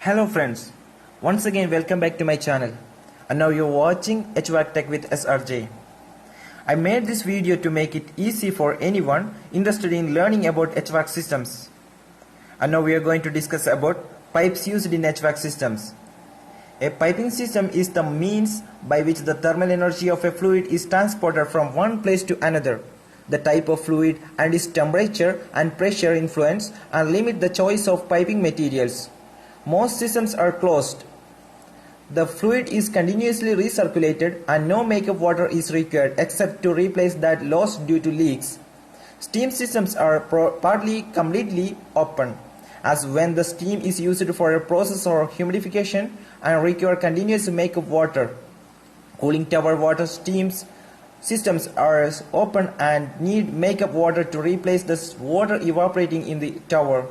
Hello friends, once again welcome back to my channel, and now you're watching HVAC Tech with SRJ. I made this video to make it easy for anyone interested in learning about HVAC systems. And now we are going to discuss about pipes used in HVAC systems. A piping system is the means by which the thermal energy of a fluid is transported from one place to another. The type of fluid and its temperature and pressure influence and limit the choice of piping materials. Most systems are closed. The fluid is continuously recirculated and no makeup water is required except to replace that lost due to leaks. Steam systems are partly completely open, as when the steam is used for a process or humidification and require continuous makeup water. Cooling tower water steams systems are open and need makeup water to replace the water evaporating in the tower.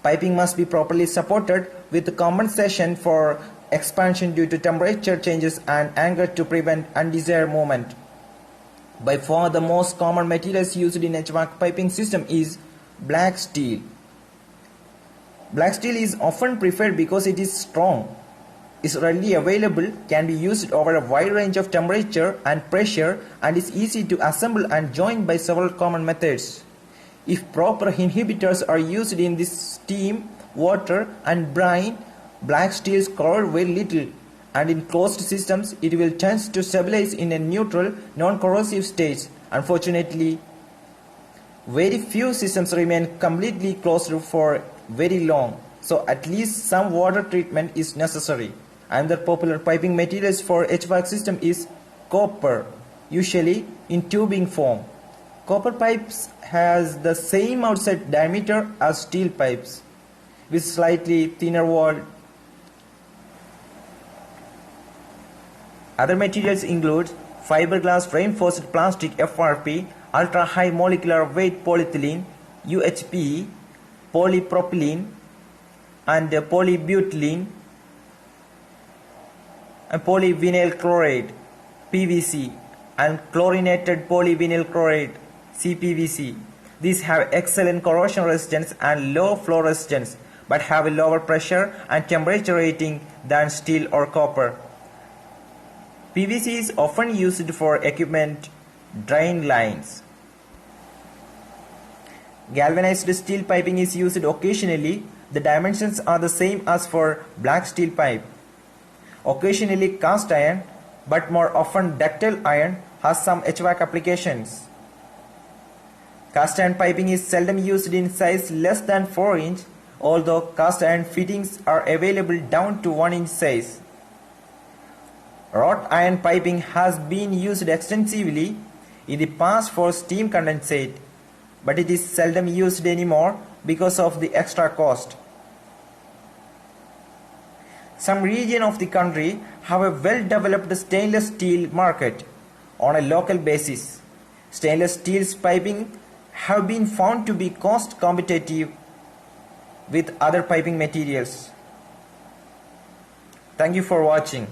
Piping must be properly supported with compensation for expansion due to temperature changes and angle to prevent undesired movement. By far the most common materials used in HVAC piping system is black steel. Black steel is often preferred because it is strong, is readily available, can be used over a wide range of temperature and pressure, and is easy to assemble and join by several common methods. If proper inhibitors are used in this steam, water and brine, black steel corrodes very little, and in closed systems it will tend to stabilize in a neutral, non-corrosive state. Unfortunately, very few systems remain completely closed for very long, so at least some water treatment is necessary. Another popular piping materials for HVAC system is copper, usually in tubing form. Copper pipes has the same outside diameter as steel pipes, with slightly thinner wall. Other materials include fiberglass reinforced plastic FRP, ultra high molecular weight polyethylene, UHP, polypropylene and polybutylene, and polyvinyl chloride PVC and chlorinated polyvinyl chloride CPVC. These have excellent corrosion resistance and low flow resistance, but have a lower pressure and temperature rating than steel or copper. PVC is often used for equipment drain lines. Galvanized steel piping is used occasionally. The dimensions are the same as for black steel pipe. Occasionally cast iron, but more often ductile iron has some HVAC applications. Cast iron piping is seldom used in size less than 4 inch, although cast iron fittings are available down to 1 inch size. Wrought iron piping has been used extensively in the past for steam condensate, but it is seldom used anymore because of the extra cost. Some regions of the country have a well-developed stainless steel market on a local basis. Stainless steel piping have been found to be cost competitive with other piping materials. Thank you for watching.